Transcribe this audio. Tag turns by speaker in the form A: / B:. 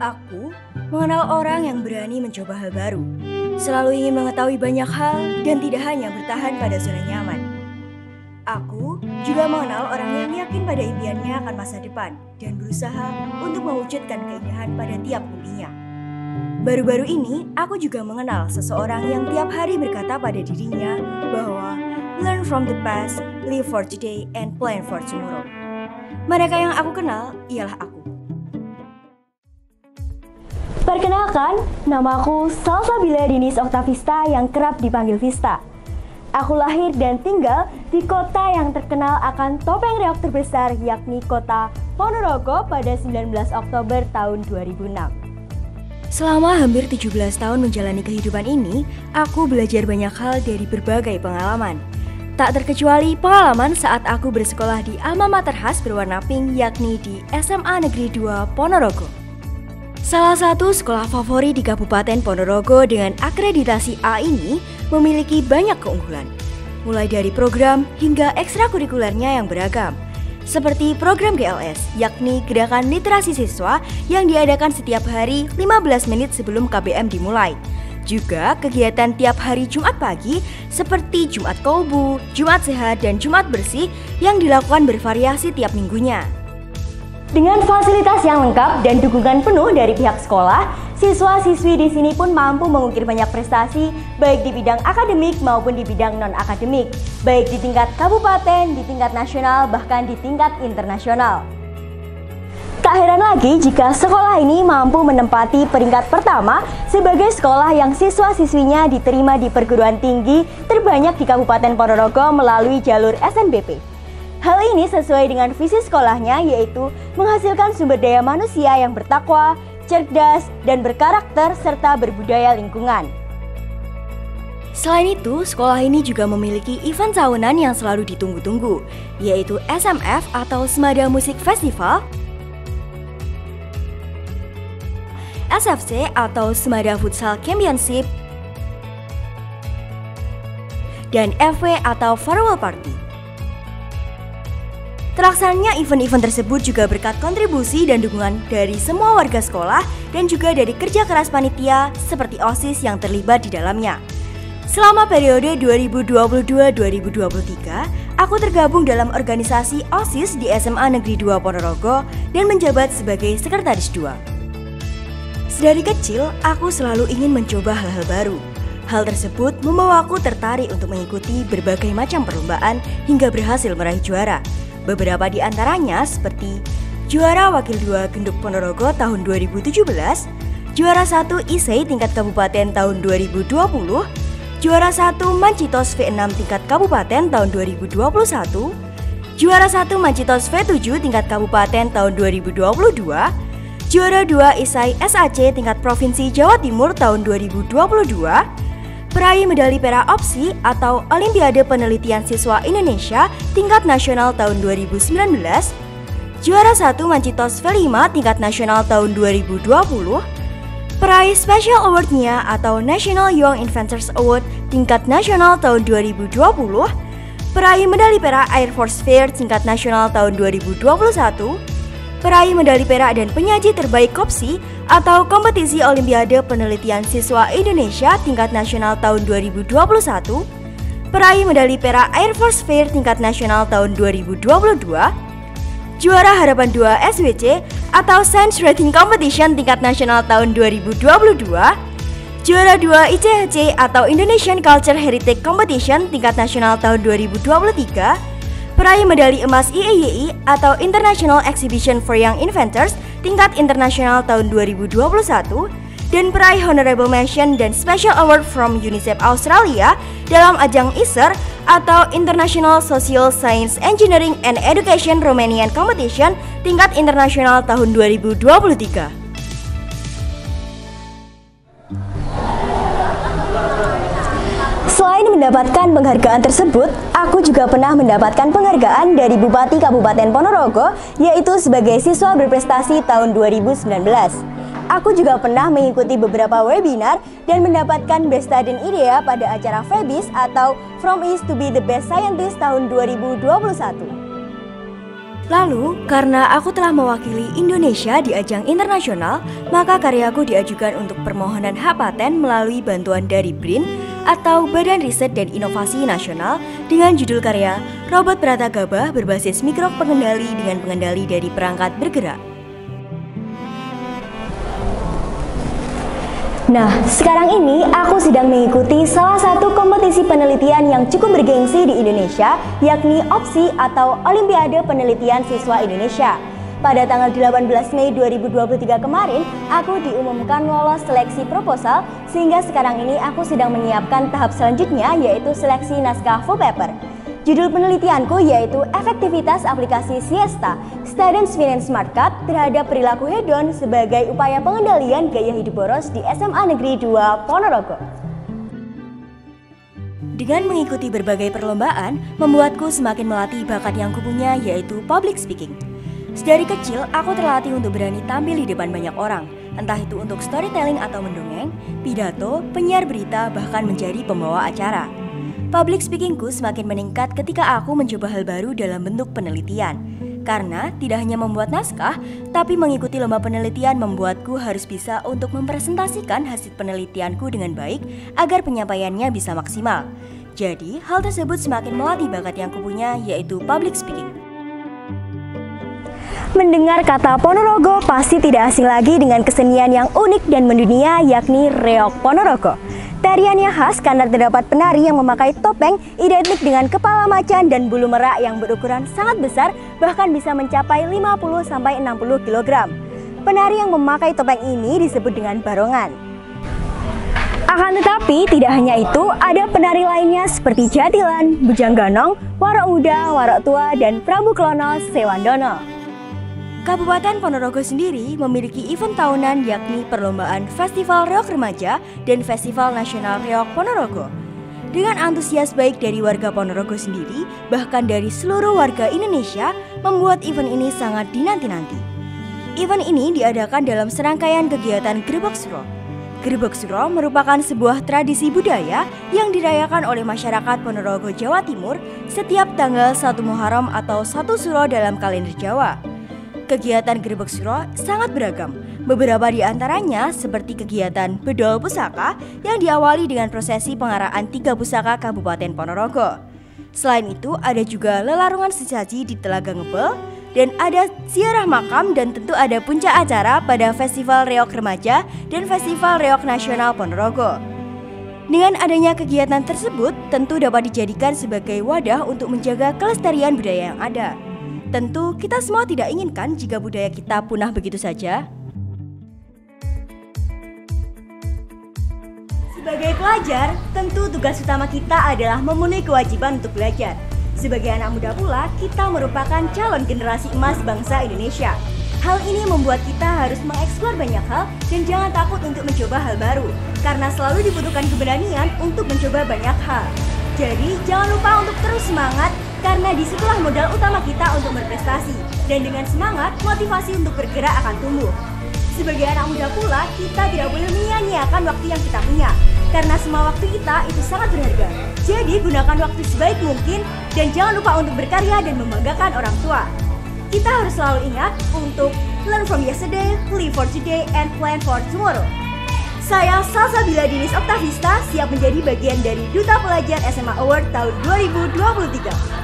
A: Aku mengenal orang yang berani mencoba hal baru, selalu ingin mengetahui banyak hal dan tidak hanya bertahan pada zona nyaman. Aku juga mengenal orang yang yakin pada impiannya akan masa depan dan berusaha untuk mewujudkan keindahan pada tiap mimpinya. Baru-baru ini, aku juga mengenal seseorang yang tiap hari berkata pada dirinya bahwa learn from the past, live for today, and plan for tomorrow. Mereka yang aku kenal ialah aku.
B: Perkenalkan, namaku Salsabila Dinis Oktavista yang kerap dipanggil Vista. Aku lahir dan tinggal di kota yang terkenal akan topeng reog terbesar, yakni kota Ponorogo pada 19 Oktober tahun 2006.
A: Selama hampir 17 tahun menjalani kehidupan ini, aku belajar banyak hal dari berbagai pengalaman. Tak terkecuali pengalaman saat aku bersekolah di alma mater khas berwarna pink, yakni di SMA Negeri 2 Ponorogo. Salah satu sekolah favorit di Kabupaten Ponorogo dengan akreditasi A ini memiliki banyak keunggulan, mulai dari program hingga ekstrakurikulernya yang beragam, seperti program GLS, yakni Gerakan Literasi Siswa yang diadakan setiap hari 15 menit sebelum KBM dimulai. Juga kegiatan tiap hari Jumat pagi seperti Jumat Kolbu, Jumat Sehat, dan Jumat Bersih yang dilakukan bervariasi tiap minggunya.
B: Dengan fasilitas yang lengkap dan dukungan penuh dari pihak sekolah, siswa-siswi di sini pun mampu mengukir banyak prestasi baik di bidang akademik maupun di bidang non-akademik, baik di tingkat kabupaten, di tingkat nasional, bahkan di tingkat internasional. Tak heran lagi jika sekolah ini mampu menempati peringkat pertama sebagai sekolah yang siswa-siswinya diterima di perguruan tinggi terbanyak di Kabupaten Ponorogo melalui jalur SNBP. Hal ini sesuai dengan visi sekolahnya, yaitu menghasilkan sumber daya manusia yang bertakwa, cerdas, dan berkarakter serta berbudaya lingkungan.
A: Selain itu, sekolah ini juga memiliki event tahunan yang selalu ditunggu-tunggu, yaitu SMF atau Semada Musik Festival, SFC atau Semada Futsal Championship, dan FW atau Farewell Party. Terlaksananya event-event tersebut juga berkat kontribusi dan dukungan dari semua warga sekolah dan juga dari kerja keras panitia seperti OSIS yang terlibat di dalamnya. Selama periode 2022-2023, aku tergabung dalam organisasi OSIS di SMA Negeri 2 Ponorogo dan menjabat sebagai Sekretaris 2. Sedari kecil, aku selalu ingin mencoba hal-hal baru. Hal tersebut membawaku tertarik untuk mengikuti berbagai macam perlombaan hingga berhasil meraih juara. Beberapa di antaranya seperti juara Wakil 2 Genduk Ponorogo tahun 2017, juara 1 ISEI tingkat kabupaten tahun 2020, juara 1 Mancitos V6 tingkat kabupaten tahun 2021, juara 1 Mancitos V7 tingkat kabupaten tahun 2022, juara 2 ISAI SAC tingkat provinsi Jawa Timur tahun 2022, peraih medali perak OPSI atau Olimpiade Penelitian Siswa Indonesia tingkat nasional tahun 2019, juara 1 Mancitos V5 tingkat nasional tahun 2020, peraih Special Award-nya atau National Young Inventors Award tingkat nasional tahun 2020, peraih medali perak Air Force Fair tingkat nasional tahun 2021, peraih medali perak dan penyaji terbaik KOPSI atau Kompetisi Olimpiade Penelitian Siswa Indonesia tingkat nasional tahun 2021, peraih medali perak Air Force Fair tingkat nasional tahun 2022, juara Harapan 2 SWC atau Science Writing Competition tingkat nasional tahun 2022, juara 2 ICHC atau Indonesian Culture Heritage Competition tingkat nasional tahun 2023, peraih medali emas IEYI atau International Exhibition for Young Inventors tingkat internasional tahun 2021, dan peraih Honorable Mention dan Special Award from UNICEF Australia dalam ajang ISER atau International Social Science Engineering and Education Romanian Competition tingkat internasional tahun 2023.
B: Selain mendapatkan penghargaan tersebut, aku juga pernah mendapatkan penghargaan dari Bupati Kabupaten Ponorogo, yaitu sebagai siswa berprestasi tahun 2019. Aku juga pernah mengikuti beberapa webinar dan mendapatkan Best Student Idea pada acara FEBIS atau From East to be the Best Scientist tahun 2021.
A: Lalu, karena aku telah mewakili Indonesia di ajang internasional, maka karyaku diajukan untuk permohonan hak paten melalui bantuan dari BRIN atau Badan Riset dan Inovasi Nasional dengan judul karya Robot Pratagabah berbasis mikro pengendali dengan pengendali dari perangkat bergerak.
B: Nah, sekarang ini aku sedang mengikuti salah satu kompetisi penelitian yang cukup bergengsi di Indonesia, yakni OPSI atau Olimpiade Penelitian Siswa Indonesia. Pada tanggal 18 Mei 2023 kemarin, aku diumumkan lolos seleksi proposal, sehingga sekarang ini aku sedang menyiapkan tahap selanjutnya, yaitu seleksi naskah full paper. Judul penelitianku yaitu efektivitas aplikasi Siesta, Students Finance Smart Card terhadap perilaku hedon sebagai upaya pengendalian gaya hidup boros di SMA Negeri 2 Ponorogo.
A: Dengan mengikuti berbagai perlombaan, membuatku semakin melatih bakat yang kupunya yaitu public speaking. Sedari kecil, aku terlatih untuk berani tampil di depan banyak orang, entah itu untuk storytelling atau mendongeng, pidato, penyiar berita, bahkan menjadi pembawa acara. Public speakingku semakin meningkat ketika aku mencoba hal baru dalam bentuk penelitian. Karena tidak hanya membuat naskah, tapi mengikuti lomba penelitian membuatku harus bisa untuk mempresentasikan hasil penelitianku dengan baik agar penyampaiannya bisa maksimal. Jadi, hal tersebut semakin melatih bakat yang kupunya, yaitu public speaking.
B: Mendengar kata Ponorogo pasti tidak asing lagi dengan kesenian yang unik dan mendunia, yakni Reok Ponorogo. Tariannya khas karena terdapat penari yang memakai topeng identik dengan kepala macan dan bulu merak yang berukuran sangat besar, bahkan bisa mencapai 50-60 kg. Penari yang memakai topeng ini disebut dengan barongan. Akan tetapi tidak hanya itu, ada penari lainnya seperti Jatilan, Bujang Ganong, Warok Muda, Warok Tua, dan Prabu Klono Sewandono.
A: Kabupaten Ponorogo sendiri memiliki event tahunan yakni Perlombaan Festival Reok Remaja dan Festival Nasional Reok Ponorogo. Dengan antusias baik dari warga Ponorogo sendiri, bahkan dari seluruh warga Indonesia, membuat event ini sangat dinanti-nanti. Event ini diadakan dalam serangkaian kegiatan Grebek Suro. Grebek Suro merupakan sebuah tradisi budaya yang dirayakan oleh masyarakat Ponorogo, Jawa Timur setiap tanggal 1 Muharram atau 1 Suro dalam kalender Jawa. Kegiatan Grebek Suro sangat beragam. Beberapa di antaranya seperti kegiatan Bedol Pusaka yang diawali dengan prosesi pengaraan 3 pusaka Kabupaten Ponorogo. Selain itu ada juga lelarungan sesaji di Telaga Ngebel dan ada ziarah makam dan tentu ada puncak acara pada Festival Reok Remaja dan Festival Reok Nasional Ponorogo. Dengan adanya kegiatan tersebut tentu dapat dijadikan sebagai wadah untuk menjaga kelestarian budaya yang ada. Tentu kita semua tidak inginkan jika budaya kita punah begitu saja.
B: Sebagai pelajar, tentu tugas utama kita adalah memenuhi kewajiban untuk belajar. Sebagai anak muda pula, kita merupakan calon generasi emas bangsa Indonesia. Hal ini membuat kita harus mengeksplor banyak hal dan jangan takut untuk mencoba hal baru, karena selalu dibutuhkan keberanian untuk mencoba banyak hal. Jadi, jangan lupa untuk terus semangat, karena disitulah modal utama kita untuk berprestasi. Dan dengan semangat, motivasi untuk bergerak akan tumbuh. Sebagai anak muda pula, kita tidak boleh menyia-nyiakan waktu yang kita punya, karena semua waktu kita itu sangat berharga. Jadi gunakan waktu sebaik mungkin, dan jangan lupa untuk berkarya dan membanggakan orang tua. Kita harus selalu ingat untuk learn from yesterday, live for today, and plan for tomorrow. Saya Salsabila Dinis Oktavista siap menjadi bagian dari Duta Pelajar SMA Award tahun 2023.